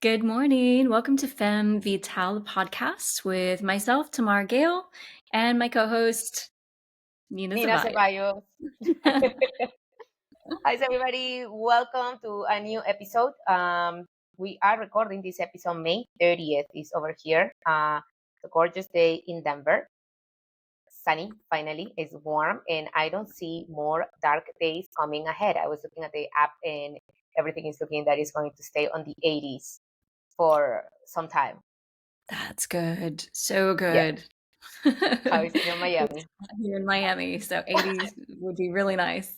Good morning. Welcome to Femme Vitale podcast with myself, Tamar, Gail, and my co-host, Nina Nina Zevallos. Zevallos. Hi, everybody. Welcome to a new episode. We are recording this episode May 30th is over here. The gorgeous day in Denver. Sunny, finally. It's warm, and I don't see more dark days coming ahead. I was looking at the app, and everything is looking that it's going to stay on the 80s for some time. That's good. So Yeah. good. How is it in It's Miami? hot here in Miami, so 80s would be really nice.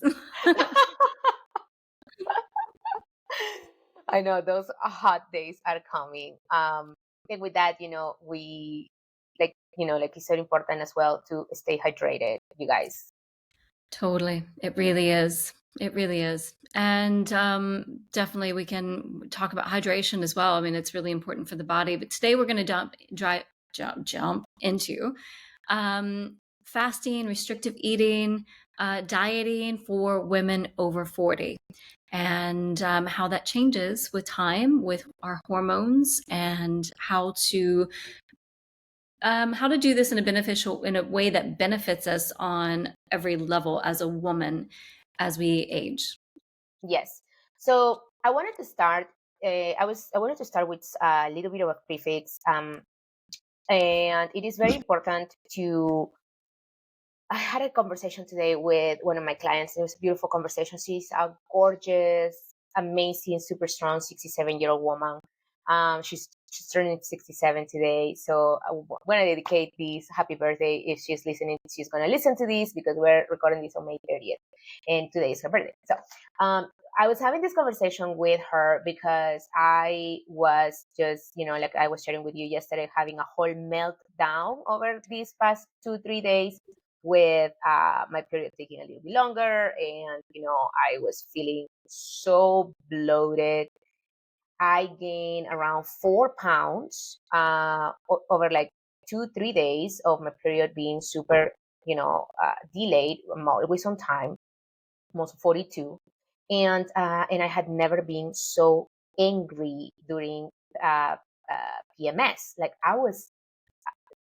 I know those hot days are coming. And with that, like it's so important as well to stay hydrated, you guys. Totally. It really is. It really is. And definitely we can talk about hydration as well. I mean, it's really important for the body. But today we're going to jump into fasting, restrictive eating, dieting for women over 40, and how that changes with time, with our hormones, and how to do this in a way that benefits us on every level as a woman as we age. Yes. So I wanted to start. I wanted to start with a little bit of a prefix. And it is very important to. I had a conversation today with one of my clients. It was a beautiful conversation. She's a gorgeous, amazing, super strong 67-year-old woman. She's turning 67 today. So when I dedicate this happy birthday, if she's listening, she's going to listen to this because we're recording this on May 30th. And today is her birthday. So I was having this conversation with her because I was just, like I was sharing with you yesterday, having a whole meltdown over these past 2-3 days with my period taking a little bit longer, and I was feeling so bloated. I gained around 4 pounds over like 2-3 days of my period being super delayed, always on time, almost 42. And I had never been so angry during uh, PMS. Like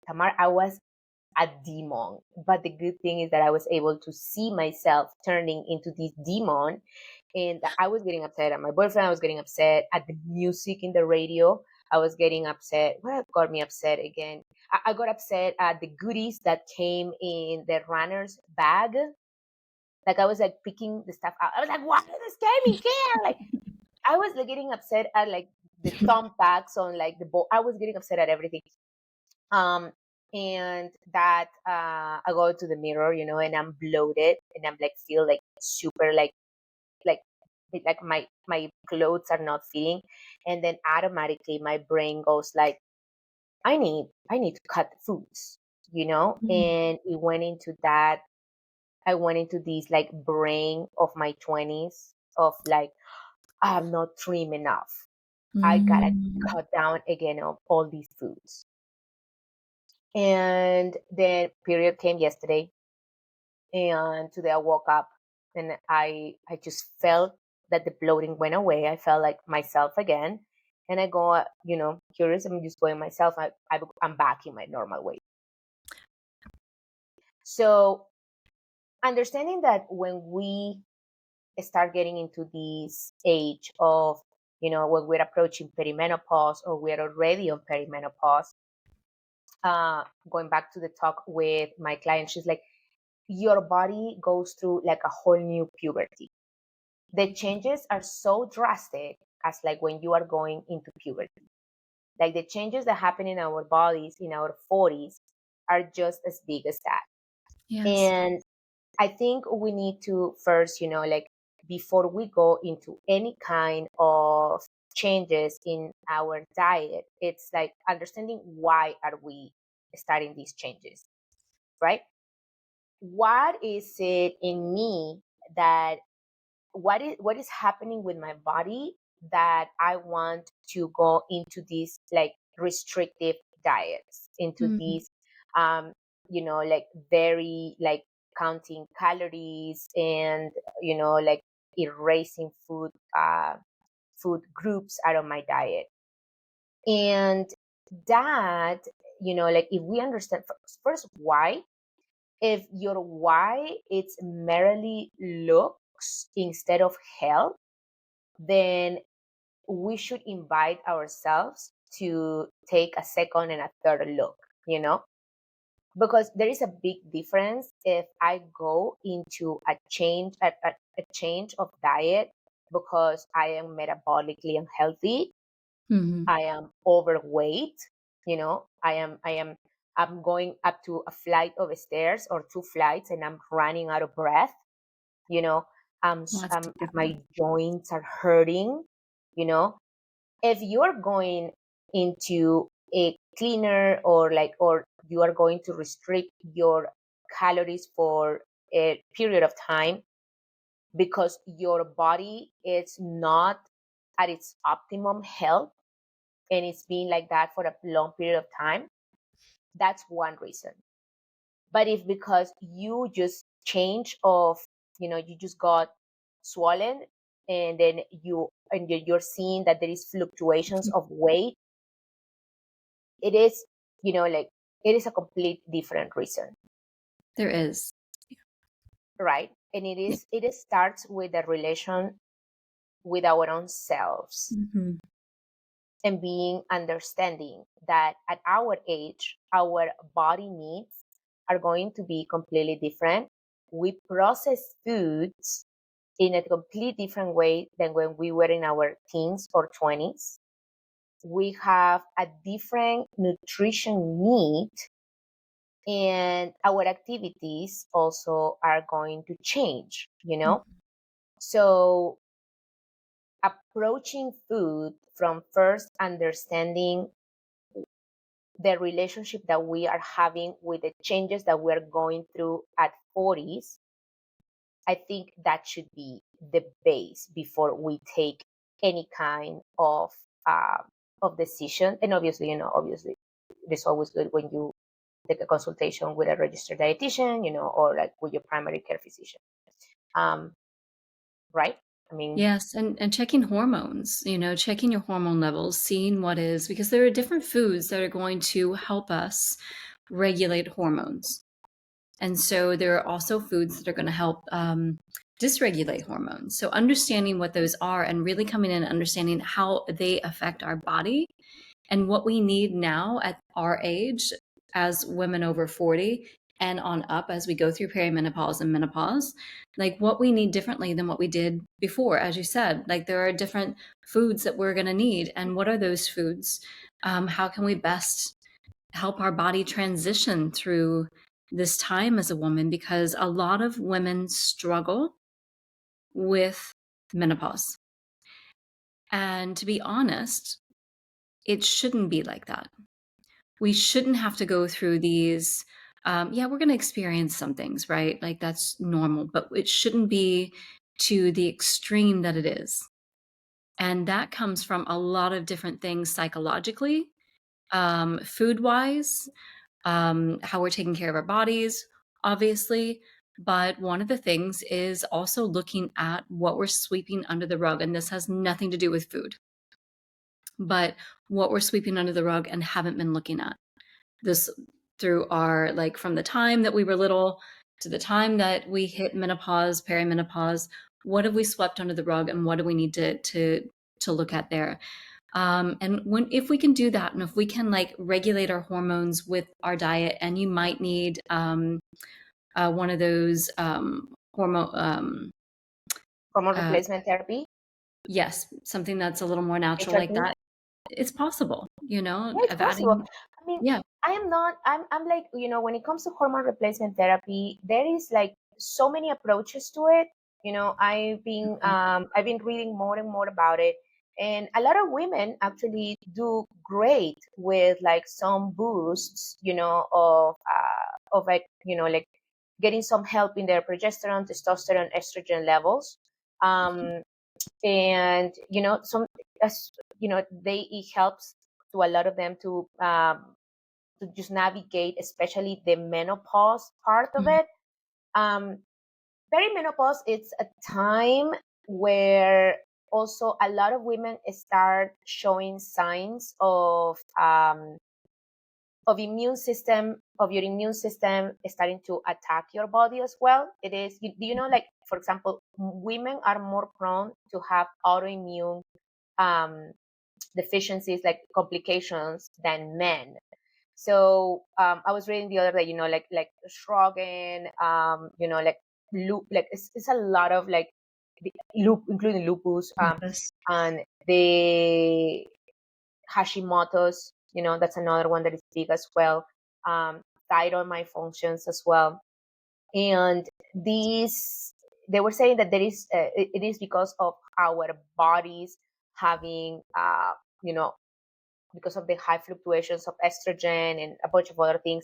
Tamar, I was a demon. But the good thing is that I was able to see myself turning into this demon. And I was getting upset at my boyfriend. I was getting upset at the music in the radio. I was getting upset. What got me upset again? I got upset at the goodies that came in the runner's bag. Like I was like picking the stuff out. I was like, why this came in here? Like I was like getting upset at like the thumbtacks on like the board. I was getting upset at everything. Um, and that I go to the mirror, and I'm bloated, and I'm like feel like super like like my clothes are not fitting, and then automatically my brain goes like, I need to cut foods, and it went into that. I went into this like brain of my 20s of like, I'm not trim enough. I gotta Mm. cut down again of all these foods. And then period came yesterday, and today I woke up and I just felt that the bloating went away. I felt like myself again, and I go, curious. I'm just going myself. I'm back in my normal weight. So understanding that when we start getting into this age of, when we're approaching perimenopause or we're already on perimenopause, going back to the talk with my client, she's like, your body goes through like a whole new puberty. The changes are so drastic as like when you are going into puberty. Like the changes that happen in our bodies in our 40s are just as big as that. Yes. And I think we need to first, like before we go into any kind of changes in our diet, it's like understanding why are we starting these changes, right? What is it in me that what is happening with my body that I want to go into these like restrictive diets, into Mm. these like very like counting calories and like erasing food groups out of my diet. And that, like if we understand first why, if your why it's merely looks instead of health, then we should invite ourselves to take a second and a third look, because there is a big difference if I go into a change of diet because I am metabolically unhealthy, Mhm. I am overweight, I'm going up to a flight of stairs or two flights and I'm running out of breath, you know, That's different. my joints are hurting, you know. If you're going into a cleaner or you are going to restrict your calories for a period of time because your body is not at its optimum health and it's been like that for a long period of time, that's one reason. But if because you just change of, you just got swollen and then you're seeing that there is fluctuations of weight, it is, like it is a complete different reason, There is. right? And Yeah. it starts with a relation with our own selves Mhm. and being understanding that at our age, our body needs are going to be completely different. We process foods in a completely different way than when we were in our teens or 20s. We have a different nutrition need, and our activities also are going to change. Mhm. So, approaching food from first understanding the relationship that we are having with the changes that we're going through at 40s, I think that should be the base before we take any kind uh, of decision. And obviously, obviously, it's always good when you take a consultation with a registered dietitian, or like with your primary care physician. Um, right? I mean, Yes, and checking hormones, checking your hormone levels, seeing what is because there are different foods that are going to help us regulate hormones. And so there are also foods that are going to help dysregulate hormones. So understanding what those are and really coming in and understanding how they affect our body and what we need now at our age as women over 40 and on up as we go through perimenopause and menopause, like what we need differently than what we did before. As you said, like there are different foods that we're going to need. And what are those foods? How can we best help our body transition through this time as a woman? Because a lot of women struggle with menopause. And to be honest, it shouldn't be like that. We shouldn't have to go through these. Yeah, we're going to experience some things, right? Like that's normal, but it shouldn't be to the extreme that it is. And that comes from a lot of different things psychologically, food wise, how we're taking care of our bodies, obviously. But one of the things is also looking at what we're sweeping under the rug. And this has nothing to do with food, but what we're sweeping under the rug and haven't been looking at this through our like from the time that we were little to the time that we hit menopause, perimenopause. What have we swept under the rug, and what do we need to look at there? And when if we can do that, and if we can like regulate our hormones with our diet, and you might need one of those hormone. hormone Uh, replacement therapy, yes, something that's a little more natural like HRT. that. It's possible, Yeah, it's of possible. adding. I mean, Yeah. I am not, I'm like, when it comes to hormone replacement therapy, there is like so many approaches to it. Okay. I've been reading more and more about it. And a lot of women actually do great with like some boosts, like getting some help in their progesterone, testosterone, estrogen levels. Um, and some as they it helps to a lot of them to just navigate, especially the menopause part of Mhm. it. um Perimenopause, it's a time where also a lot of women start showing signs of your immune system starting to attack your body as well. It is, you know, like for example, women are more prone to have autoimmune um, deficiencies, like complications, than men. So I was reading the other day, you know, like Shrogen, you know, like like it's a lot of like including lupus, Lupus. and the Hashimoto's, you know, that's another one that is big as well. Um, Thyroid malfunctions as well. And these, they were saying that it is because of our bodies having, you know, because of the high fluctuations of estrogen and a bunch of other things.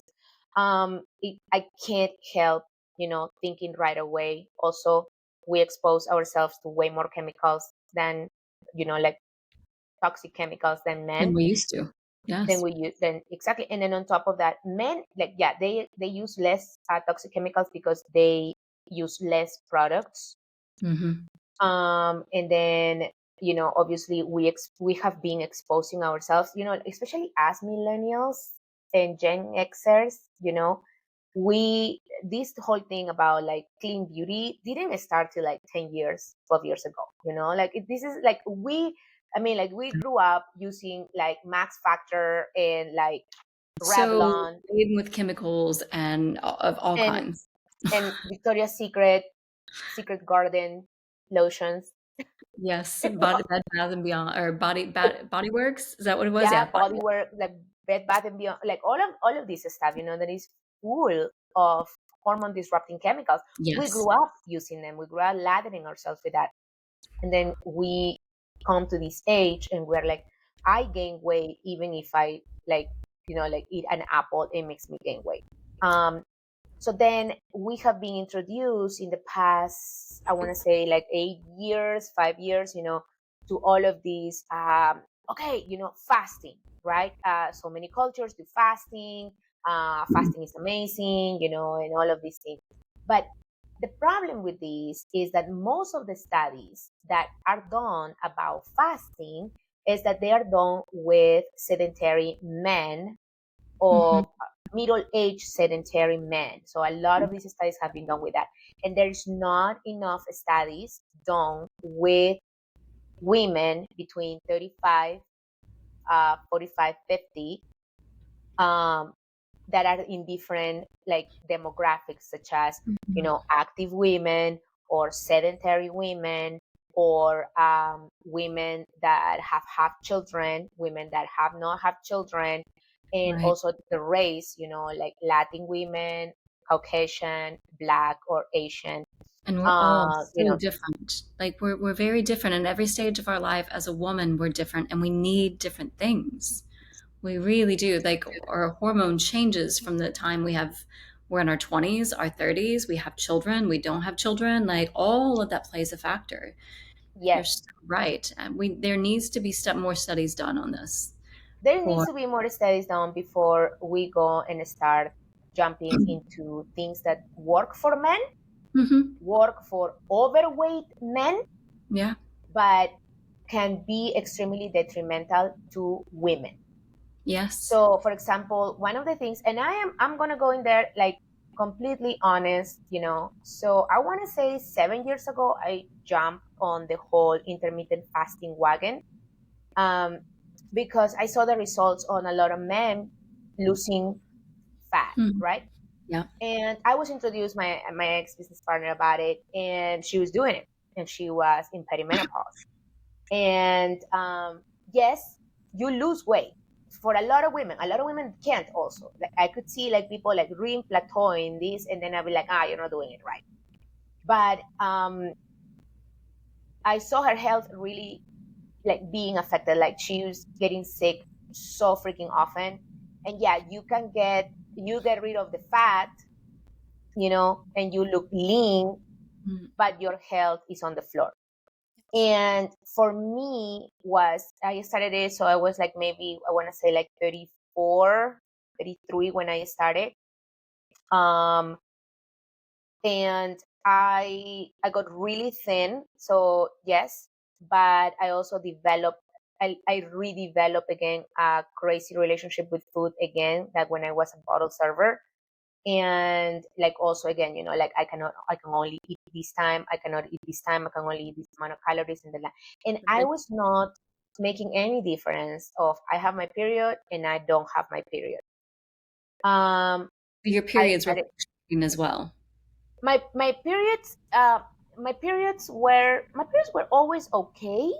I can't help, you know, thinking right away. Also, we expose ourselves to way more chemicals than, you know, like toxic chemicals than Than men we used to. than Yes. we use then exactly. And then on top of that, men, like, yeah, they use less toxic chemicals because they use less products. Hmm. And then, you know, obviously we have been exposing ourselves, you know, especially as millennials and Gen Xers, you know, we this whole thing about like clean beauty didn't start till like 10 years, 12 years ago, you know, like this is like I mean, like we grew up using like Max Factor and like So Revlon laden with chemicals and of all and kinds. Victoria's Secret Garden lotions. Yes, Bed Bath and Beyond or Body Works. Is that what it was? Yeah, Yeah, Body body Works. work, like Bed Bath and Beyond, like all of this stuff, you know, that is full of hormone disrupting chemicals. We Yes. grew up using them. We grew up lathering ourselves with that, and then we come to this age, and we're like, I gain weight even if I like, you know, like eat an apple. It makes me gain weight. Um, so then we have been introduced in the past, I want to say like 8 years, 5 years, you know, to all of these, okay, you know, fasting, right? So many cultures do fasting. Fasting is amazing, you know, and all of these things. But the problem with this is that most of the studies that are done about fasting is that they are done with sedentary men Hmm. of middle-aged sedentary men. So a lot of these studies have been done with that. And there's not enough studies done with women between 35, 45, 50, um, that are in different like demographics, such as, you Hmm. know, active women or sedentary women, or women that have children, women that have not have children, and Right. also the race, you know, like Latin women, Caucasian, Black, or Asian. And we're all You so know, different. Like we're very different in every stage of our life. As a woman, we're different and we need different things. We really do. Like our hormone changes from the time we're in our 20s, our 30s, we have children, we don't have children. Like all of that plays a factor. You're yes, so right. And there needs to be more studies done on this. there needs For to be more studies done before we go and start jumping into things that work for men, hmm. work for overweight men, Yeah. but can be extremely detrimental to women. Yes. So, for example, one of the things, and I'm gonna go in there like completely honest, you know. So I want to say 7 years ago, I jumped on the whole intermittent fasting wagon, um, because I saw the results on a lot of men losing fat, Hmm. right? Yeah. And I was introduced my ex business partner about it, and she was doing it, and she was in perimenopause. And yes, you lose weight. For a lot of women can't also. Like I could see like people like really plateauing this, and then I'll be like, you're not doing it right. But I saw her health really like being affected. Like she was getting sick so freaking often. And yeah, you get rid of the fat, you know, and you look lean, Mm. but your health is on the floor. And for me was I started it, so I was like maybe I want to say like 34, 33 when I started. Um and I got really thin. So yes, but I also developed, I redeveloped again a crazy relationship with food again, that when I was a bottle server. And like also again, like I can only eat this time, I cannot eat this time, I can only eat this amount of calories in the life. And I Right. was not making any difference of I have my period and I don't have my period. Um, Your I periods were started fluctuating as well. my periods. My periods were always okay,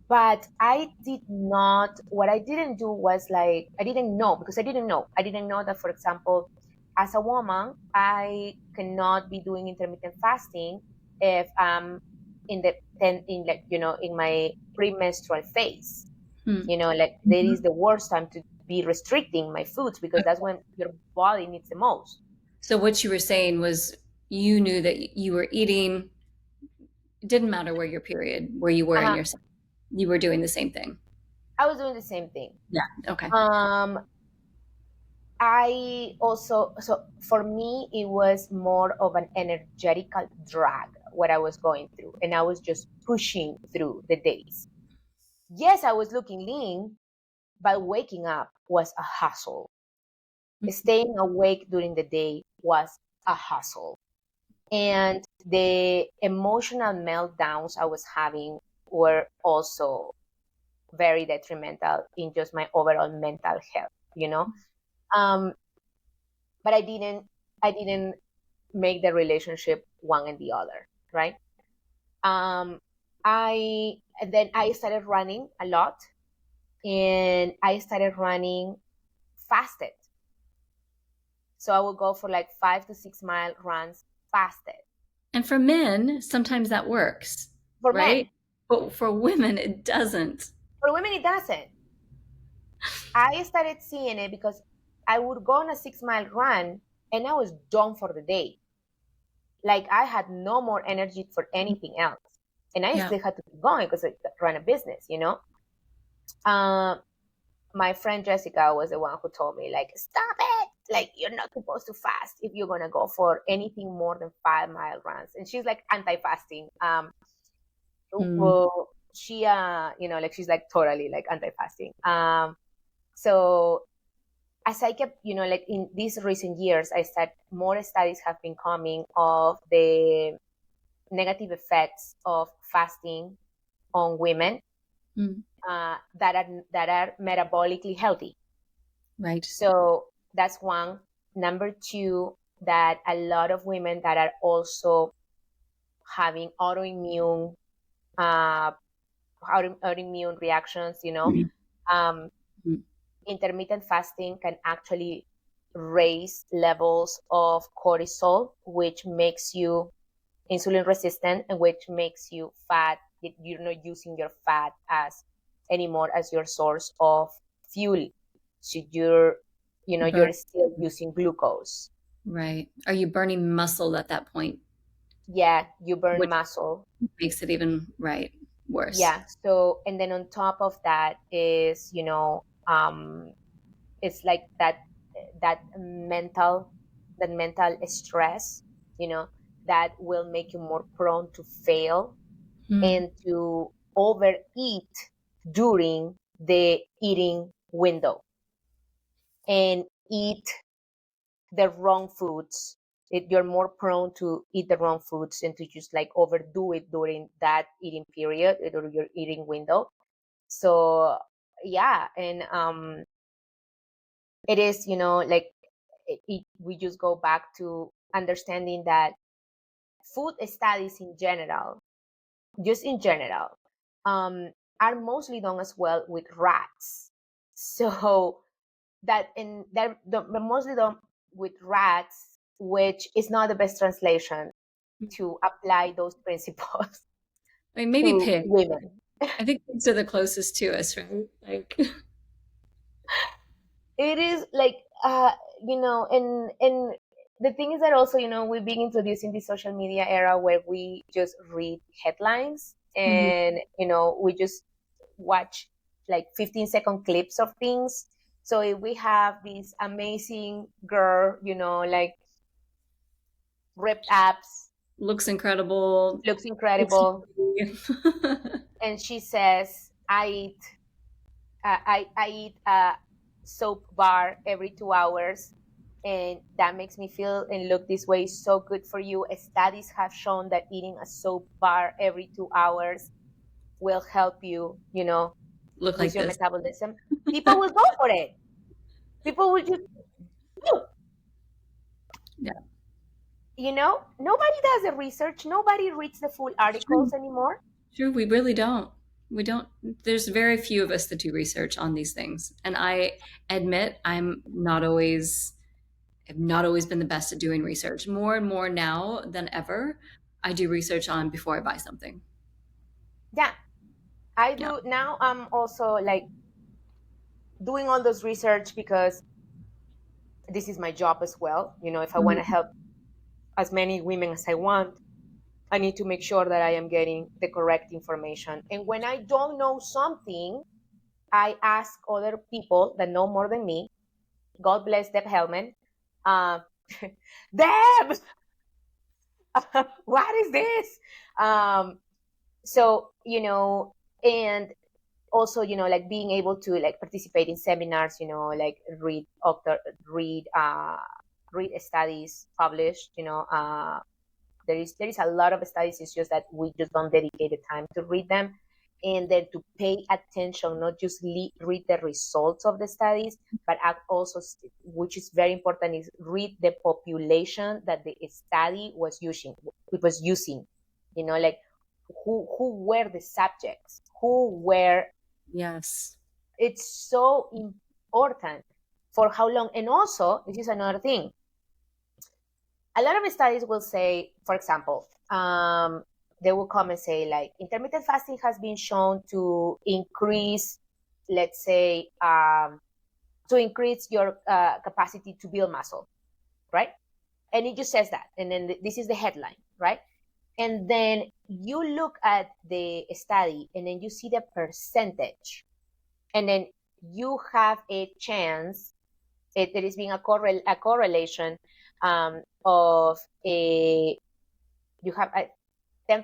but I did not. What I didn't do was like I didn't know, because I didn't know that, for example, as a woman, I cannot be doing intermittent fasting if I'm in the in like in my premenstrual phase. Hmm. Like that is Mhm. the worst time to be restricting my foods, because that's when your body needs the most. So what you were saying was you knew that you were eating, it didn't matter where your period, where you were in Uh-huh. your cycle. You were doing the same thing. I was doing the same thing. Yeah. Okay. Um, I also, so for me, it was more of an energetical drag what I was going through, and I was just pushing through the days. Yes, I was looking lean, but waking up was a hustle. Staying awake during the day was a hustle. And the emotional meltdowns I was having were also very detrimental in just my overall mental health. Um, but I didn't make the relationship one and the other, right? Um, I then I started running a lot, and I started running fasted. So I would go for like 5 to 6 mile runs fasted. And for men, sometimes that works, For right? men, But for women, it doesn't. for women, it doesn't. I started seeing it because I would go on a 6 mile run and I was done for the day. Like I had no more energy for anything else. And I Yeah. still had to keep going because I run a business. Um, my friend Jessica was the one who told me, like, stop it. Like, you're not supposed to fast if you're gonna go for anything more than 5 mile runs. And she's like anti-fasting. Mm. Well, she like she's like totally like anti-fasting. So as I kept, like in these recent years, I said more studies have been coming of the negative effects of fasting on women, Mm. that are metabolically healthy. Right. So that's one. Number two, that a lot of women that are also having uh, autoimmune reactions, Mhm. um, Mhm. intermittent fasting can actually raise levels of cortisol, which makes you insulin resistant, and which makes you fat. You're not using your fat as anymore as your source of fuel. So you're Burn. still using glucose. Right. Are you burning muscle at that point, Yeah, you burn which muscle. makes it even right worse? Yeah. So, and then on top of that is, it's like that mental stress, you know, that will make you more prone to fail Hmm. and to overeat during the eating window and eat the wrong foods. You're more prone to eat the wrong foods and to just like overdo it during that eating period or your eating window. So yeah, and it is, like we just go back to understanding that food studies in general, just in general, um, are mostly done as well with rats. So they're mostly done with rats, which is not the best translation to apply those principles I mean, maybe to pigs. women. I think pigs are the closest to us, right? Like, It is like and the thing is that also, we've been introducing the social media era where we just read headlines, Mhm. and we just watch like 15-second clips of things. So if we have this amazing girl, like ripped abs, Looks incredible. looks incredible. ATV. And she says, I eat a soap bar every 2 hours, and that makes me feel and look this way. So good for you. Studies have shown that eating a soap bar every 2 hours will help you, Look boost like your this. metabolism. People will go for it. People will just, do. Yeah, Nobody does the research. Nobody reads the full it's true. articles anymore. True, we really don't. We don't. There's very few of us that do research on these things, and I admit have not always been the best at doing research. More and more now than ever, I do research on before I buy something. Yeah, I Yeah. do now. I'm also like doing all those research because this is my job as well. If I want to Mhm. help as many women as I want, I need to make sure that I am getting the correct information. And when I don't know something, I ask other people that know more than me. God bless Deb Hellman. Uh, Deb, what is this? Um, so, and also, like being able to like participate in seminars, like read, read studies published, there is a lot of studies. It's just that we just don't dedicate the time to read them, and then to pay attention, not just read the results of the studies, but also, which is very important, is read the population that the study was using. Like who were the subjects, who were. Yes. It's so important for how long. And also, this is another thing, a lot of studies will say, for example, they will come and say, like, intermittent fasting has been shown to increase, let's say, to increase your capacity to build muscle, right? And it just says that. And then this is the headline, right? And then you look at the study and then you see the percentage. And then you have a chance, there is being a correlation of you have a 10,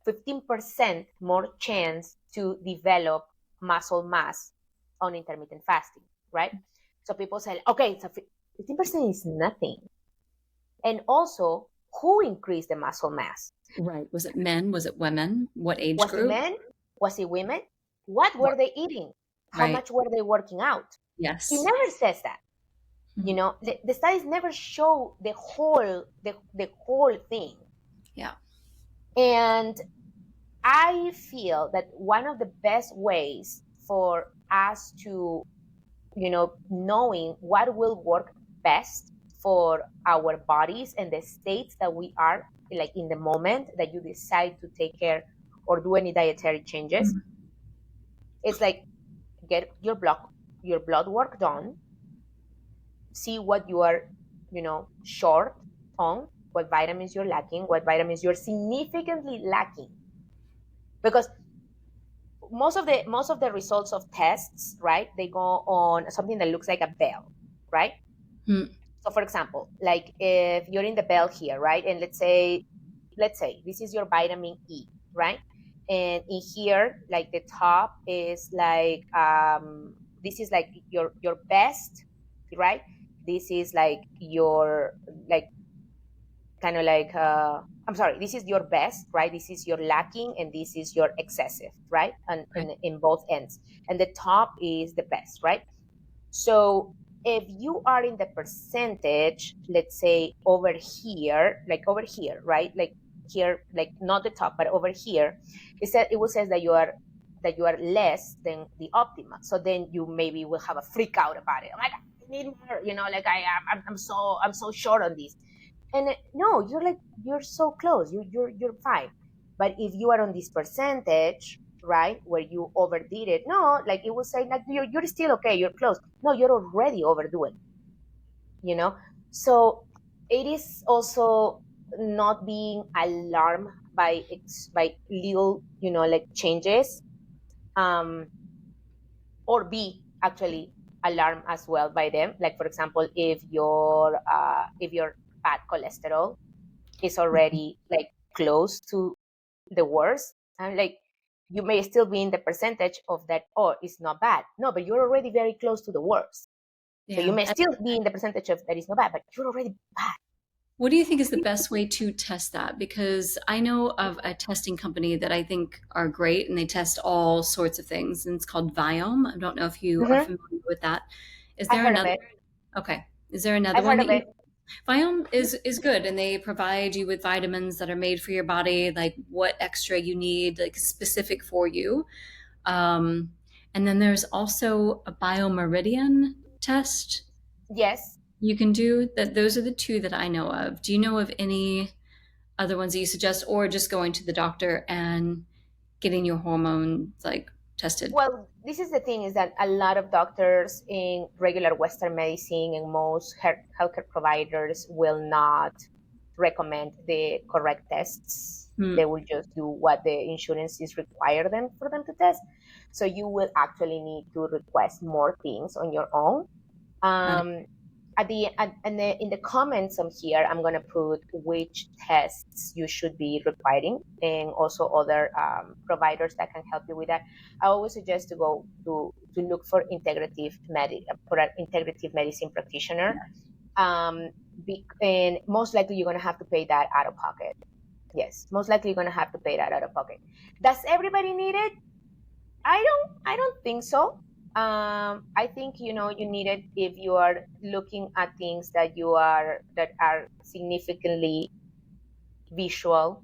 15% more chance to develop muscle mass on intermittent fasting, right? So people say, okay, so 15% is nothing. And also, who increased the muscle mass? Right. Was it men? Was it women? What age Was it group? men? Was it women? What were What? they eating? How Right. much were they working out? It Yes. never says that. Mhm. The studies never show the whole thing. Yeah. And I feel that one of the best ways for us to, knowing what will work best for our bodies and the states that we are, like in the moment that you decide to take care or do any dietary changes, Mhm. it's like get your blood work done, see what you are, short on, what vitamins you're lacking, what vitamins you're significantly lacking. Because most of the results of tests, right, they go on something that looks like a bell, right? Mm. So for example, like if you're in the bell here, right, and let's say this is your vitamin E, right? And in here, like the top is like this is like your best, right? This is like your, like, kind of like I'm sorry, this is your best, right? This is your lacking, and this is your excessive, right? And Right. in both ends, and the top is the best, right? So if you are in the percentage, let's say over here, right? Like here, like not the top, but over here, it will say that you are less than the optima. So then you maybe will have a freak out about it. Oh my God, I need more. Like I'm so short on this. And no, you're so close. You're fine. But if you are on this percentage, right, where you overdid it, no, like it will say like you're still okay, you're close. No, you're already overdoing. You know, so it is also not being alarmed by little, like changes, um, or be actually alarmed as well by them. Like for example, if your bad cholesterol, is already like close to the worst. And like you may still be in the percentage of that, oh, it's not bad. No, but you're already very close to the worst. So you Yeah. may still be in the percentage of that is not bad, but you're already bad. What do you think is the best way to test that? Because I know of a testing company that I think are great and they test all sorts of things, and it's called Viome. I don't know if you are Hmm. familiar with that. Is I've there heard of another? it. Okay. Is there another I've one heard that of you? it. Viome is good, and they provide you with vitamins that are made for your body, like what extra you need, like specific for you. Um, and then there's also a biomeridian test Yes. you can do. That those are the two that I know of. Do you know of any other ones that you suggest, or just going to the doctor and getting your hormones like tested? Well, this is the thing is that a lot of doctors in regular Western medicine and most healthcare providers will not recommend the correct tests. They Hmm. will just do what the insurances require them for them to test. So you will actually need to request more things on your own. Got it. Um, in the comments on here, I'm gonna put which tests you should be requiring, and also other providers that can help you with that. I always suggest to go to look for an integrative medicine practitioner. Um, and most likely you're gonna have to pay that out of pocket. Yes, most likely you're gonna have to pay that out of pocket. Does everybody need it? I don't think so. I think you need it if you are looking at things that are significantly visual,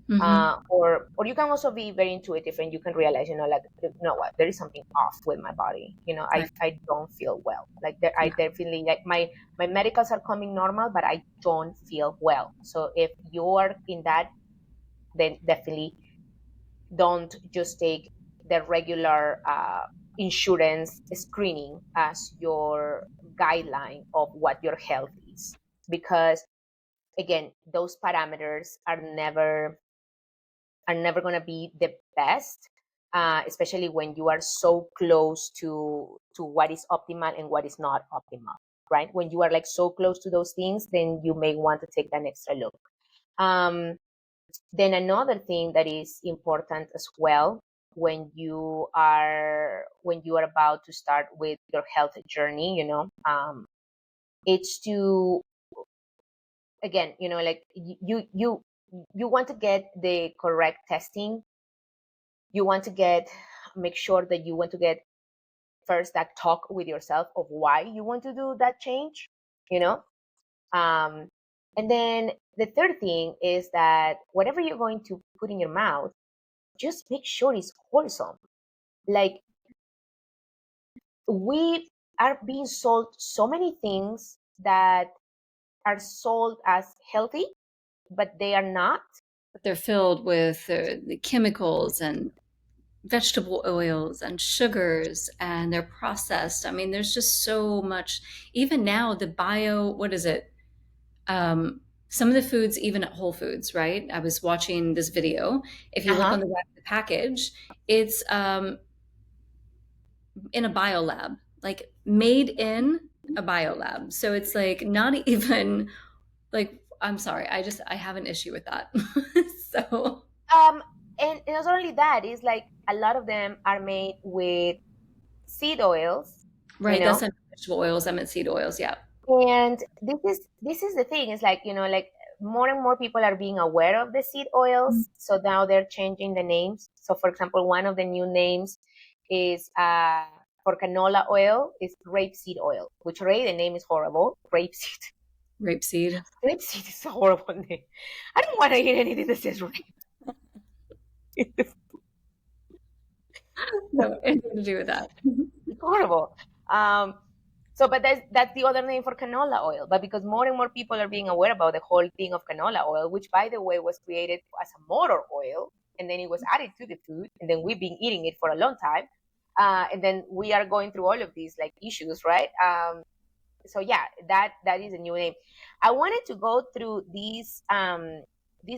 Mm-hmm. or you can also be very intuitive and you can realize, like, you know what, there is something off with my body. I Right. I don't feel well. Like there, I Yeah. definitely like my medicals are coming normal, but I don't feel well. So if you are in that, then definitely don't just take the regular insurance screening as your guideline of what your health is, because again, those parameters are never going to be the best, especially when you are so close to what is optimal and what is not optimal, right? When you are like so close to those things, then you may want to take an extra look. um, then another thing that is important as well, when you are about to start with your health journey, it's to, again, like you want to get the correct testing. You want to make sure that you want to get first that talk with yourself of why you want to do that change, you know um, and then the third thing is that whatever you're going to put in your mouth, just make sure it's wholesome. Like, we are being sold so many things that are sold as healthy, but they are not. But they're filled with the chemicals and vegetable oils and sugars, and they're processed. I mean, there's just so much. Even now, the bio, what is it? Some of the foods, even at Whole Foods, right? I was watching this video. If you look Uh-huh. on the back of the package, it's in a biolab, like made in a biolab. So it's like not even like, I'm sorry, I have an issue with that. So, um and not only that, is like a lot of them are made with seed oils, you right, that's know not vegetable oils. I meant seed oils. Yeah. and this is the thing. It's like, like more and more people are being aware of the seed oils, so now they're changing the names. So for example, one of the new names is, for canola oil, is rapeseed oil, which already the name is horrible. Rapeseed. Rapeseed. Rapeseed is a horrible name. I don't want to eat anything that says rape. No, anything to do with that. Horrible. Um, but that's the other name for canola oil. But because more and more people are being aware about the whole thing of canola oil, which by the way was created as a motor oil, and then it was added to the food, and then we've been eating it for a long time, and then we are going through all of these like issues, right? So yeah, that is a new name. I wanted to go through this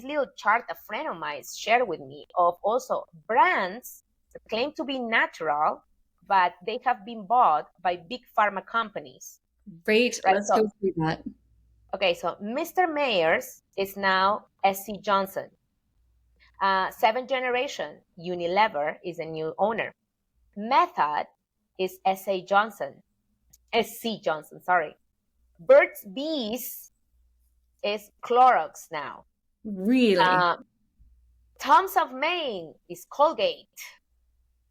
little chart a friend of mine shared with me of also brands that claim to be natural, but they have been bought by big pharma companies, Great. right? Let's So go through that. Okay, so Mr. Mayers is now SC Johnson. Seventh generation, Unilever is a new owner. Method is SA Johnson, SC Johnson, sorry. Burt's Bees is Clorox now. Really? Uh, Tom's of Maine is Colgate.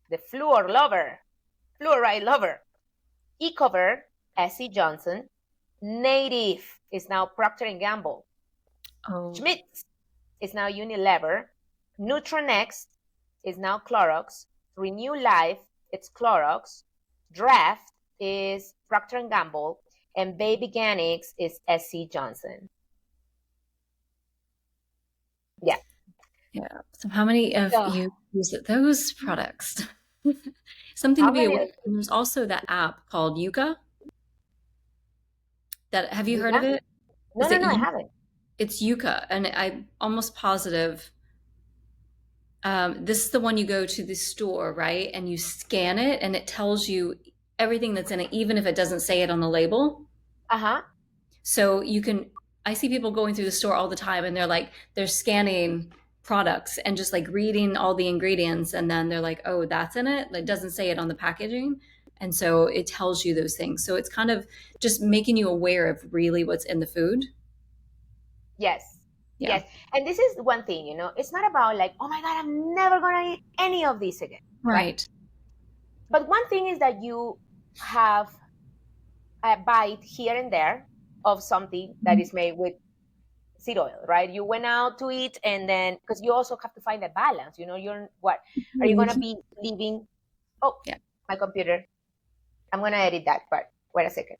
The fluoride lover. Ecover, SC Johnson. Native is now Procter & Gamble. Oh, Schmidt's is now Unilever. Nutranext is now Clorox. Renew Life, it's Clorox. Draft is Procter & Gamble. And Baby Organics is SC Johnson. Yeah. yeah. So how many of So you use those products? Something to how be many aware of of. And there's also that app called Yuka. That have you you heard of got? it? No, Is no, it no, I haven't. it's Yuka, and I'm almost positive this is the one you go to the store, right? And you scan it, and it tells you everything that's in it, even if it doesn't say it on the label. Uh-huh. So you can, I see people going through the store all the time and they're scanning products and just like reading all the ingredients. And then they're like, oh, that's in it. It doesn't say it on the packaging. And so it tells you those things. So it's kind of just making you aware of really what's in the food. Yes. Yeah. Yes. And this is one thing, it's not about like, oh my God, I'm never gonna eat any of this again. Right? Right. But one thing is that you have a bite here and there of something that is made with seed oil, right? You went out to eat, and then because you also have to find a balance, you're what are you gonna Mhm. be leaving? Oh, Yeah. my computer. I'm gonna edit that part. Wait a second.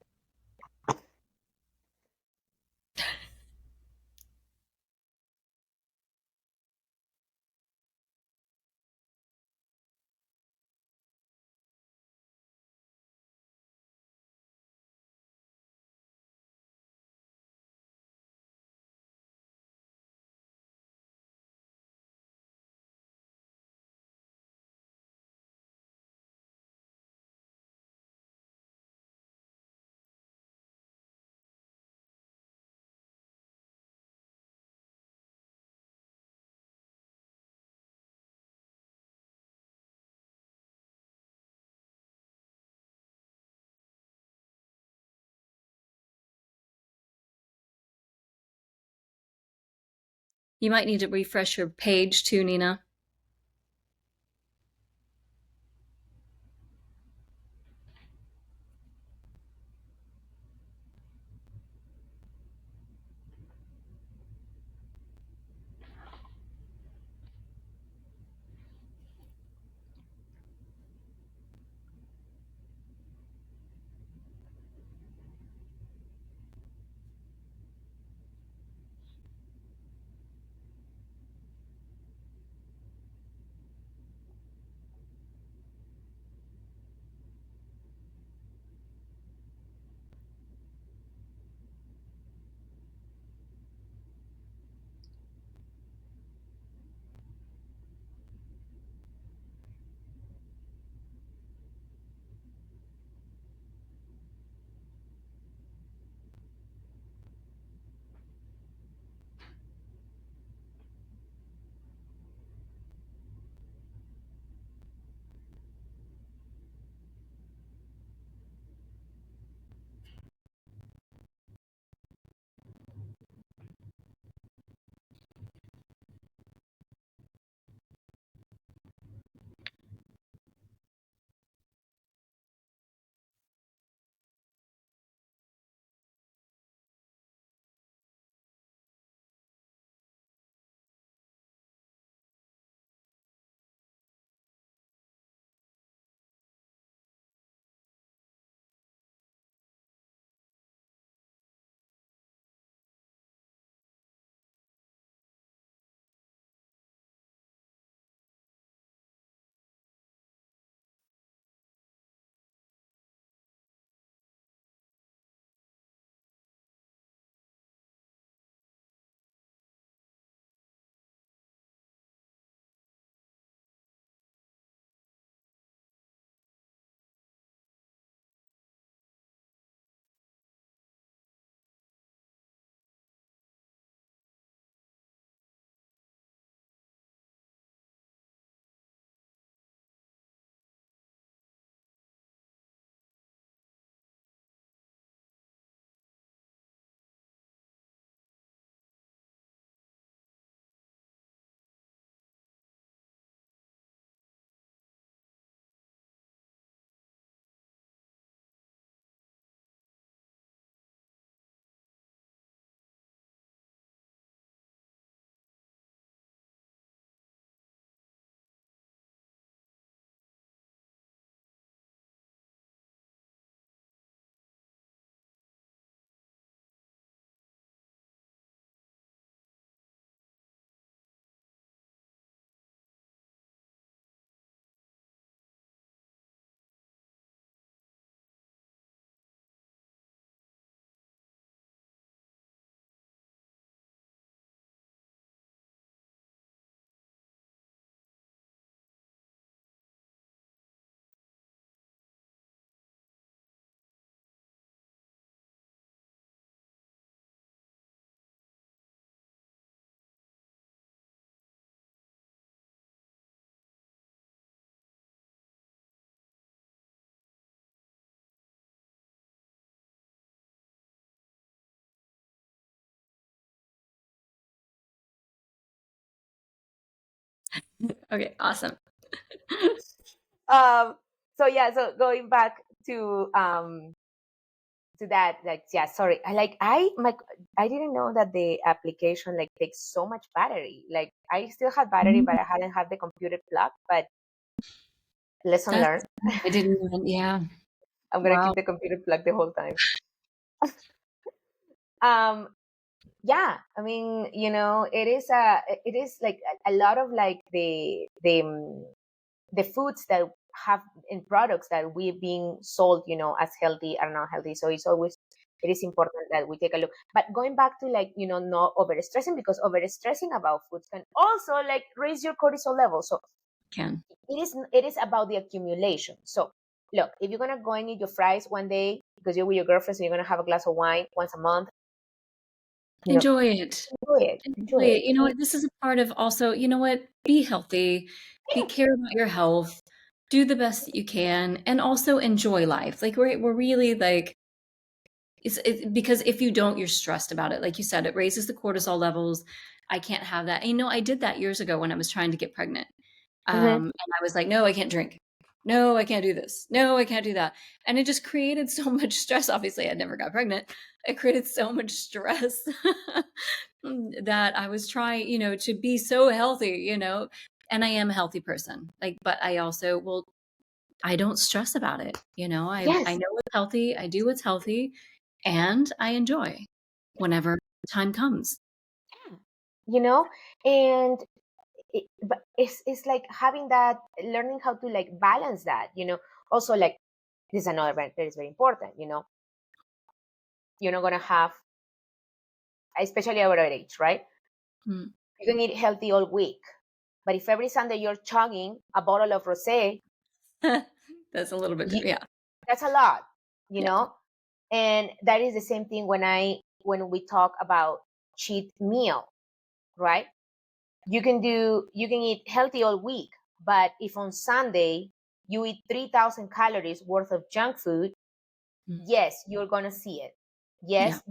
You might need to refresh your page too, Nina. Okay, awesome. um, so yeah, so going back to that, like, yeah, sorry, I didn't know that the application like takes so much battery. Like, I still had battery, Mm, but I hadn't had the computer plugged. But lesson that's learned. I didn't even yeah. I'm gonna Wow. keep the computer plugged the whole time. um yeah, I mean, it is like a lot of like the foods that have in products that we're being sold, as healthy are not healthy. So it is important that we take a look. But going back to, like, not over stressing, because over stressing about foods can also like raise your cortisol level. So Can. it is about the accumulation. So look, if you're gonna go and eat your fries one day because you're with your girlfriends and you're gonna have a glass of wine once a month, you know, Enjoy it. enjoy it. Enjoy Enjoy it. it. You know what? This is a part of also, you know what? Be healthy, be Yeah. care about your health, do the best that you can, and also enjoy life. Like we're really like because if you don't, you're stressed about it. Like you said, it raises the cortisol levels. I can't have that. And, I did that years ago when I was trying to get pregnant. Mm-hmm. And I was like, no, I can't drink. No, I can't do this. No, I can't do that. And it just created so much stress. Obviously, I never got pregnant. It created so much stress that I was trying, to be so healthy, and I am a healthy person. Like, but I also will, I don't stress about it. I Yes. know what's healthy. I do what's healthy and I enjoy whenever the time comes. Yeah. You know, and but it's like having that, learning how to like balance that. Also, like, this is another one that is very important. You're not gonna have, especially our age, right? Mm. You can eat healthy all week, but if every Sunday you're chugging a bottle of rosé, That's a little bit, you, yeah. that's a lot, you Yeah. know. And that is the same thing when we talk about cheat meal, right? You can eat healthy all week, but if on Sunday you eat 3,000 calories worth of junk food, Mm. yes, you're going to see it. Yeah. Yes,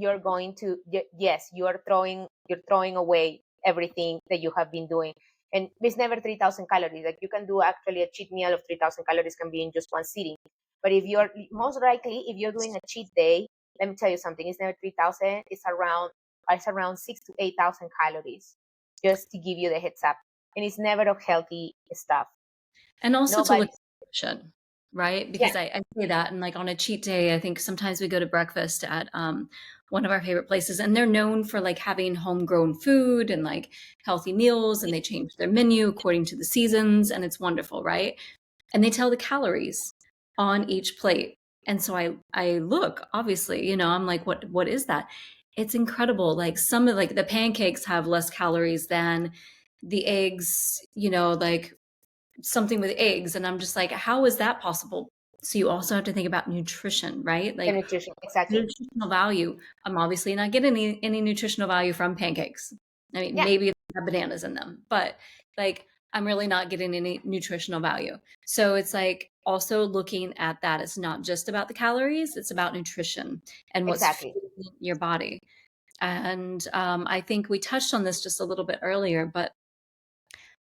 yes, you're throwing away everything that you have been doing. And it's never 3,000 calories. Like, you can do actually a cheat meal of 3,000 calories can be in just one sitting. But if you're most likely, if you're doing a cheat day, let me tell you something, it's never 3,000, it's around 6 to 8,000 calories, just to give you the heads up. And it's never of healthy stuff. And also to look Nobody, at nutrition, right? yeah, Because I say that, and like on a cheat day, I think sometimes we go to breakfast at one of our favorite places, and they're known for like having homegrown food and like healthy meals, and they change their menu according to the seasons, and it's wonderful, right? And they tell the calories on each plate. And so I look, obviously, I'm like, what is that? It's incredible. Like some of like the pancakes have less calories than the eggs, like something with eggs. And I'm just like, how is that possible? So you also have to think about nutrition, right? the Like nutrition, exactly. nutritional value. I'm obviously not getting any nutritional value from pancakes. I mean, Yeah, maybe they have bananas in them, but like I'm really not getting any nutritional value. So it's like also looking at that. It's not just about the calories, it's about nutrition and what's exactly. fueling your body. And I think we touched on this just a little bit earlier, but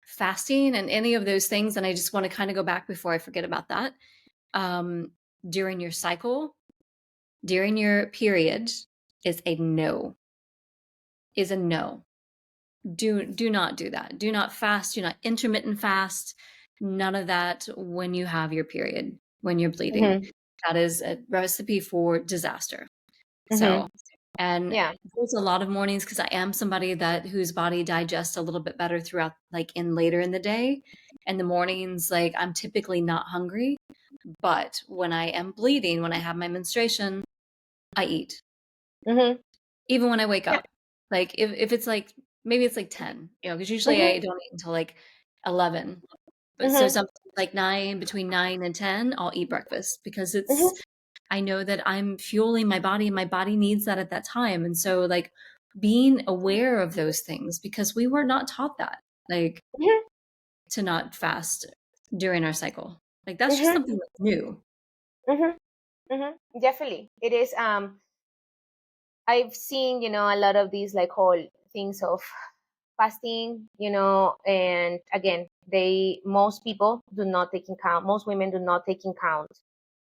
fasting and any of those things, and I just want to kind of go back before I forget about that. Um, during your cycle, during your period, is a no. Is a no. Do not do that. Do not fast. Do not intermittent fast. None of that when you have your period, when you're bleeding. Hmm. That is a recipe for disaster. Hmm. So, and Yeah. there's a lot of mornings because I am somebody that whose body digests a little bit better throughout, like in later in the day. And the mornings, like I'm typically not hungry, but when I am bleeding, when I have my menstruation, I eat. Hmm. Even when I wake Yeah. up. Like if it's like maybe it's like 10, because usually Hmm. I don't eat until like 11. But so Hmm. something like 9, between 9 and 10, I'll eat breakfast because it's Hmm. I know that I'm fueling my body and my body needs that at that time. And so like being aware of those things because we were not taught that, like Hmm. to not fast during our cycle. Like that's just Hmm. something that's new. Hmm. Hmm. Definitely, it is. I've seen, a lot of these like whole things of fasting, and again, most people do not take in count, most women do not take in count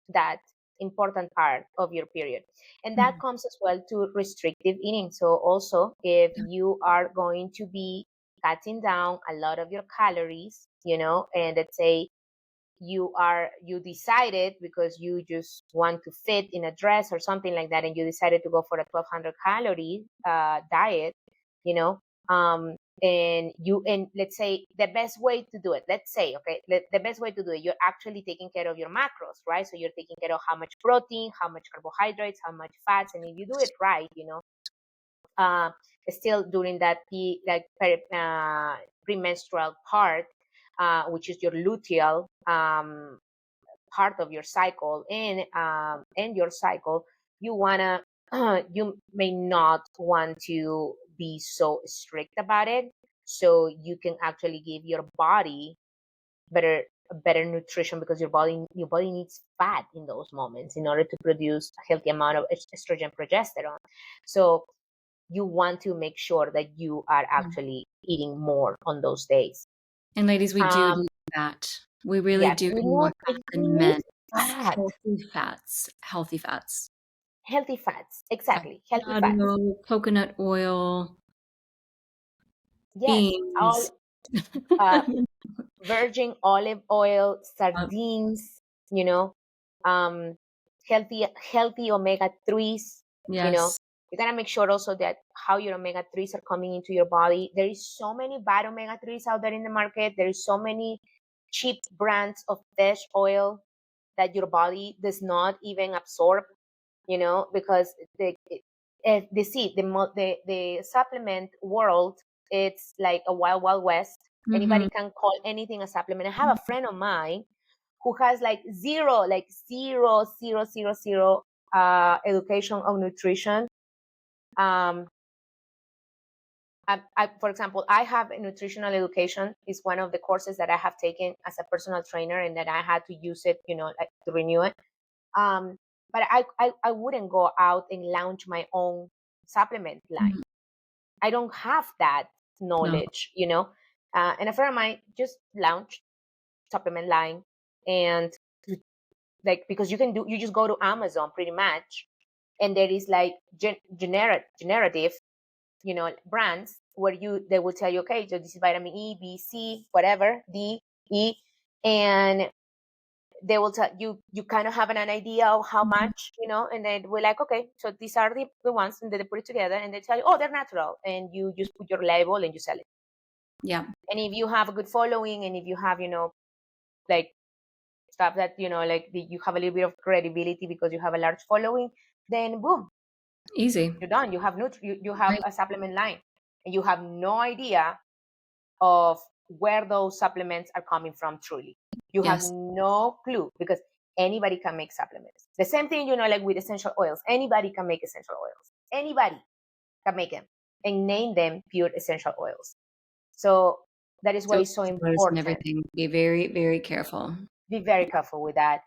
that important part of your period. And that Mhm. comes as well to restrictive eating. So also, if you are going to be cutting down a lot of your calories, and let's say you decided, because you just want to fit in a dress or something like that, and you decided to go for a 1200 calorie diet, you know and let's say the best way to do it, let's say, okay, the best way to do it, you're actually taking care of your macros, right? So you're taking care of how much protein, how much carbohydrates, how much fats, and if you do it right, uh, still during that premenstrual part, which is your luteal part of your cycle, and your cycle, you wanna you may not want to be so strict about it, so you can actually give your body better better nutrition, because your body needs fat in those moments in order to produce a healthy amount of estrogen, progesterone. So you want to make sure that you are Yeah. actually eating more on those days. And ladies, we do um need fat. We really yes, do we need more fat than need men. fat. Healthy fats, healthy fats. Healthy fats, exactly, healthy fats. Avocado, coconut oil, Yes, all beans. uh, virgin olive oil, Uh, sardines, you know, um, healthy omega threes. You know, yes. you gotta make sure also that how your omega threes are coming into your body. There is so many bad omega threes out there in the market. There is so many cheap brands of fish oil that your body does not even absorb, because the supplement world, it's like a wild wild west. Anybody Mhm. can call anything a supplement. I have a friend of mine who has like zero education on nutrition. um for example, I have a nutritional education. Is one of the courses that I have taken as a personal trainer, and that I had to use it, like, to renew it. um, but I wouldn't go out and launch my own supplement line. Mhm. I don't have that No. knowledge, and a friend of mine just launched supplement line, and like, because you just go to Amazon pretty much, and there is like generative, brands where they will tell you, okay, so this is vitamin E, B, C, whatever, D, E, and they will tell you kind of have an idea of how Mhm. much, and then we're like, okay, so these are the ones, and then they put it together, and they tell you, oh, they're natural, and you just put your label and you sell it. Yeah. And if you have a good following, and if you have, like, stuff that, like, you have a little bit of credibility because you have a large following, then boom, Easy. you're done. You have you have Right. a supplement line, and you have no idea of where those supplements are coming from truly. You have Yes. no clue, because anybody can make supplements. The same thing, like with essential oils. Anybody can make essential oils. Anybody can make them and name them pure essential oils. So that is why it's so Dosage and important. everything. Be very, very careful. Be very careful with that.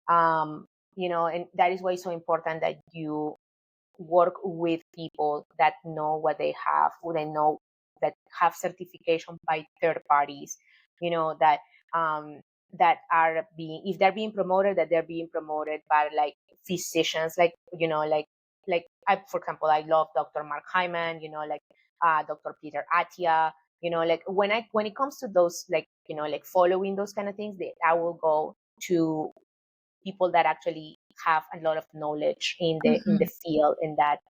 And that is why it's so important that you work with people that know what they have, who they know, that have certification by third parties, that um, that are being, if they're being promoted, that they're being promoted by, like, physicians, like, for example, I love Dr. Mark Hyman, like, Dr. Peter Attia, like, when it comes to those, like, like, following those kind of things, I will go to people that actually have a lot of knowledge in the Mhm. field, and that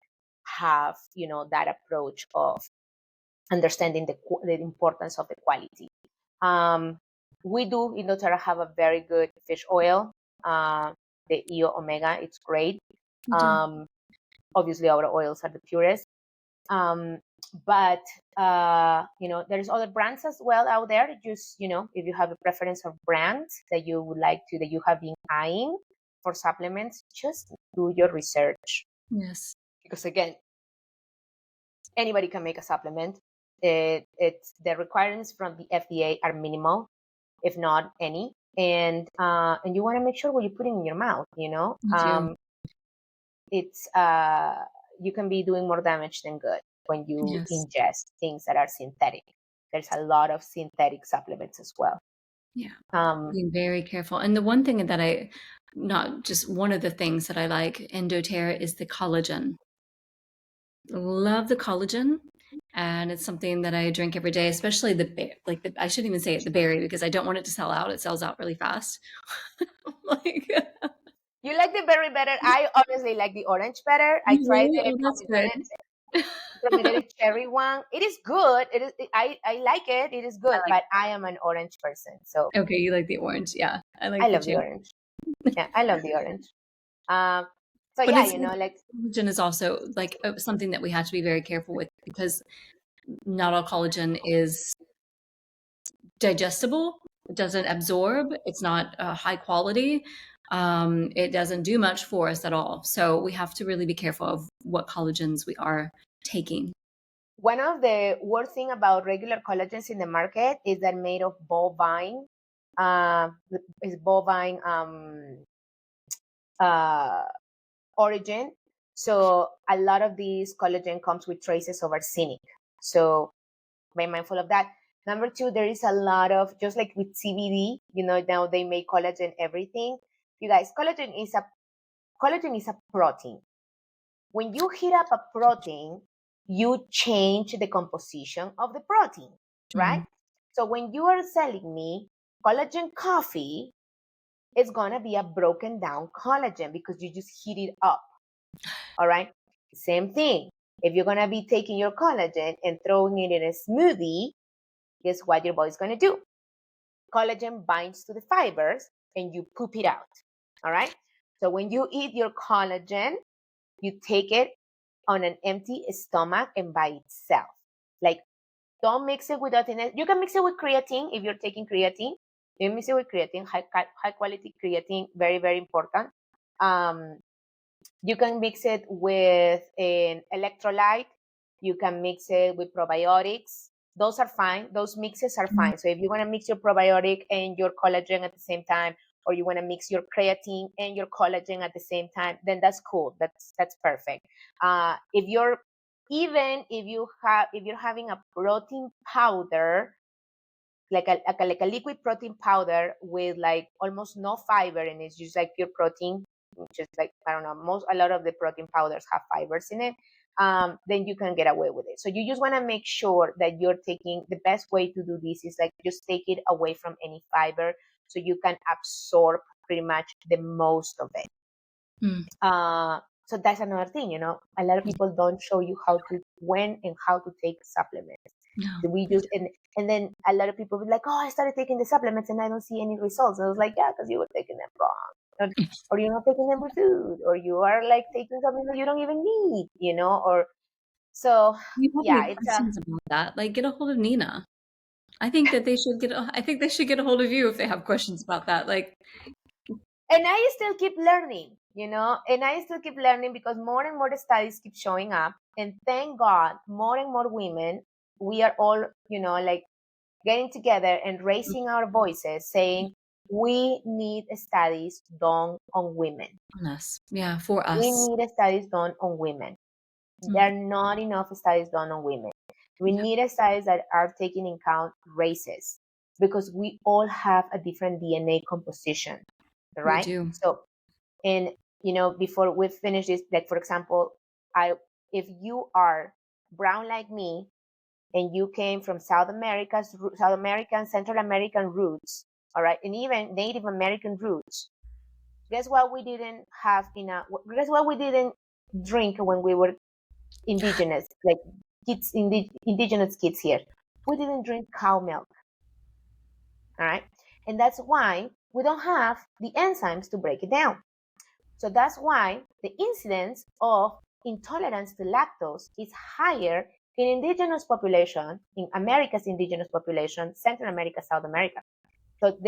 have, that approach of understanding the importance of the quality. um, we do in doTERRA have a very good fish oil, uh, the EO omega, it's great. You do. um, Obviously our oils are the purest. um, but there's other brands as well out there. Just, if you have a preference of brands that you would like to, that you have been eyeing for supplements, just do your research, Yes. because again, anybody can make a supplement. It's the requirements from the FDA are minimal, if not any, and you want to make sure what you're putting in your mouth. You do. It's You can be doing more damage than good when you Yes. ingest things that are synthetic. there's a lot of synthetic supplements as well. Yeah. Um, Being very careful. And the one thing that not just one of the things that I like in doTERRA is the collagen. Love the collagen. And it's something that I drink every day, especially I shouldn't even say it, the berry, because I don't want it to sell out. It sells out really fast. Like, you like the berry better. I honestly like the orange better. I you tried really? the Oh, that's good. pomegranate cherry one. It is good. I like it. It is I good, like but I am an orange person, so Okay, you like the orange. Yeah. I I like the love the cherry. orange. Yeah, I love the orange. Um, so But yeah, like collagen is also like something that we have to be very careful with because not all collagen is digestible. It doesn't absorb. It's not high quality. It doesn't do much for us at all. So we have to really be careful of what collagens we are taking. one of the worst thing about regular collagens in the market is that made of bovine, uh, is bovine uh, origin. So a lot of these collagen comes with traces of arsenic. So be mindful of that. Number two, there is a lot of, just like with CBD, now they make collagen everything. You guys, collagen is a protein. When you heat up a protein, you change the composition of the protein, right? Mm. So when you are selling me collagen coffee, it's gonna be a broken down collagen because you just heat it up. All right. Same thing. If you're gonna be taking your collagen and throwing it in a smoothie, guess what your body's gonna do? Collagen binds to the fibers and you poop it out. All right. So when you eat your collagen, you take it on an empty stomach and by itself. Like, don't mix it with nothing else. You can mix it with creatine if you're taking creatine. You mix it with creatine, high quality creatine, very, very important. Um, you can mix it with an electrolyte. You can mix it with probiotics. Those are fine. Those mixes are fine. So if you want to mix your probiotic and your collagen at the same time, or you want to mix your creatine and your collagen at the same time, then that's cool. That's perfect. If you're even if you're having a protein powder, like a liquid protein powder with like almost no fiber, and it's just like pure protein, just like, I don't know, a lot of the protein powders have fibers in it. Then you can get away with it. So you just want to make sure that you're taking, the best way to do this is like just take it away from any fiber so you can absorb pretty much the most of it. Mm. So that's another thing, a lot of people don't show you when and how to take supplements. No. So we just, and then a lot of people be like, oh, I started taking the supplements and I don't see any results. And I was like, yeah, because you were taking them wrong. Or you're not taking them with food, or you are like taking something that you don't even need, or so, If you have yeah, any it's questions about that, like get a hold of Nina. I think they should get a hold of you if they have questions about that. Like, and I still keep learning, and I still keep learning because more and more studies keep showing up. And thank God, more and more women, we are all, like getting together and raising our voices saying, we need studies done on women. on us. Yeah, for We us. need studies done on women. There Mm. are not enough studies done on women. We Yeah, need studies that are taking in account races because we all have a different DNA composition, we right? do. So, and before we finish this, like for example, if you are brown like me and you came from South American, Central American roots, all right, and even Native American roots, guess what we didn't have guess what we didn't drink when we were indigenous, like kids, indigenous kids here. We didn't drink cow milk, all right? And that's why we don't have the enzymes to break it down. So that's why the incidence of intolerance to lactose is higher in indigenous population, in America's indigenous population, Central America, South America. So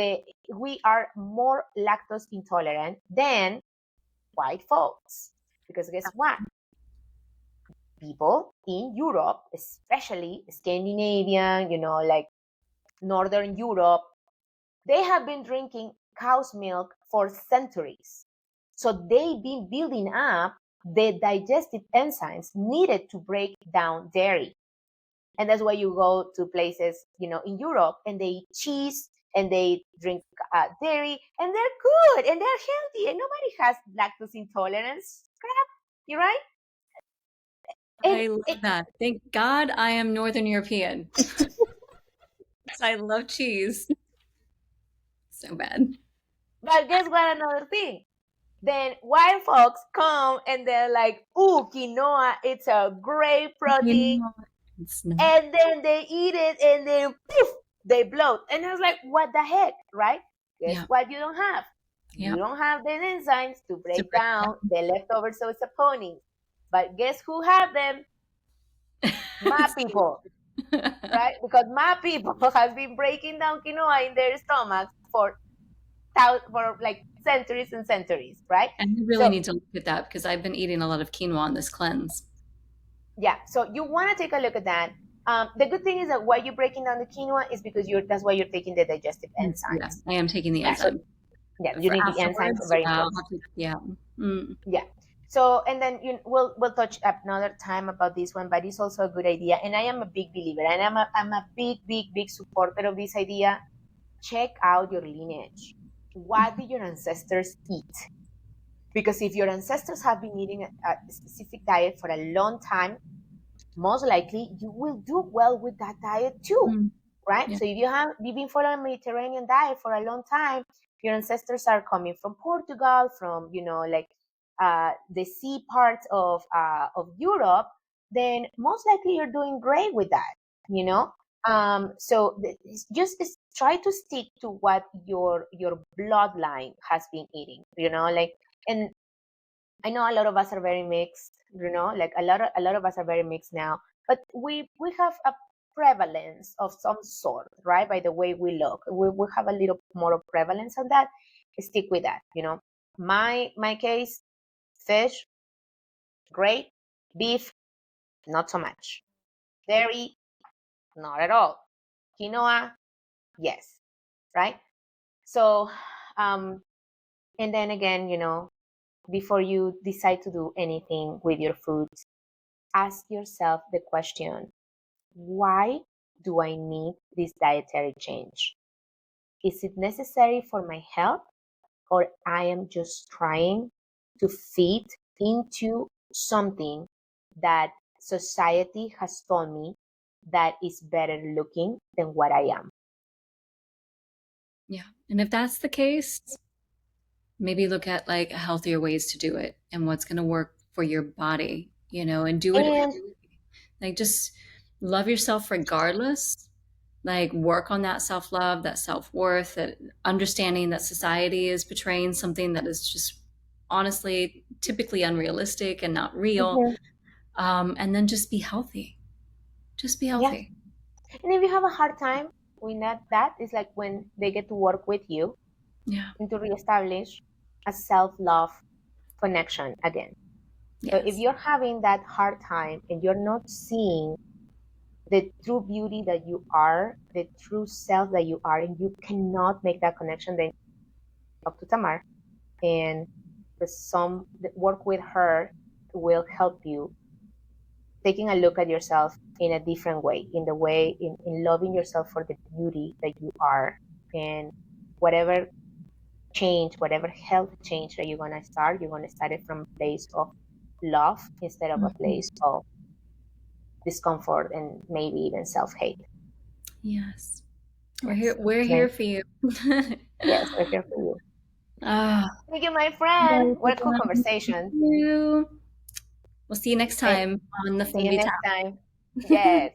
we are more lactose intolerant than white folks. Because guess what? People in Europe, especially Scandinavian, like Northern Europe, they have been drinking cow's milk for centuries. So they've been building up the digestive enzymes needed to break down dairy. And that's why you go to places, in Europe, and they eat cheese and they drink dairy, and they're good and they're healthy, and nobody has lactose intolerance. Crap, you're right. And I love that. Thank God I am Northern European. I love cheese so bad. but guess what? Another thing. Then white folks come and they're like, "Ooh, quinoa! It's a great You protein," know, it's not. and then they eat it, and then poof, they bloat. And I was like, "What the heck?" Right? Guess Yeah, what? You don't have. yeah. You don't have the enzymes to To break break down the leftover saponins. But guess who have them? it My people, down. right? Because my people has been breaking down quinoa in their stomachs for like centuries and centuries, right? And I really So need to look at that because I've been eating a lot of quinoa on this cleanse. yeah, so you want to take a look at that. The good thing is that why you're breaking down the quinoa is because that's why you're taking the digestive Yeah, enzymes. I am taking the Yeah, so enzyme. yeah, But you for need the enzymes, are afterwards, very yeah, I'll important. have to, yeah. Mm, Yeah. So and then we'll touch another time about this one, but it's also a good idea. And I am a big believer, and I'm a big supporter of this idea. Check out your lineage. What did your ancestors eat? Because if your ancestors have been eating a specific diet for a long time, most likely you will do well with that diet too, mm, right? yeah, So if you've been following a Mediterranean diet for a long time, your ancestors are coming from Portugal, from like the sea parts of Europe, then most likely you're doing great with that, you know. So just try to stick to what your bloodline has been eating, like. And I know a lot of us are very mixed, like a lot of us are very mixed now, but we have a prevalence of some sort, right? By the way we look, we have a little more of prevalence on that. Stick with that. My case, fish, great. Beef, not so much. Dairy, not at all. Quinoa, yes, right? So, um, and then again, before you decide to do anything with your foods, ask yourself the question, why do I need this dietary change? Is it necessary for my health, or I am just trying to fit into something that society has told me that is better looking than what I am? yeah. And if that's the case, maybe look at like healthier ways to do it and what's going to work for your body, and do it And like just love yourself regardless. Like work on that self-love, that self-worth, that understanding that society is portraying something that is just honestly typically unrealistic and not real. mhm, And then just be healthy. Just be yeah, healthy. and if you have a hard time with that is like when they get to work with you Yeah. and to reestablish a self-love connection again. So if Yes. you're having that hard time and you're not seeing the true beauty that you are, the true self that you are, and you cannot make that connection, then talk to Tamar, and the work with her will help you taking a look at yourself in a different way, in the way in loving yourself for the beauty that you are, and whatever change, whatever health change that you're gonna start it from a place of love instead of a Mhm. place of discomfort and maybe even self-hate. Yes. We're here. Yes. We're here Okay. for you. Yes, we're here for you. Ah, Thank you, my friend. What a cool thank conversation. you. We'll see you next And time on the see you Fungi next Tap. time. Yes.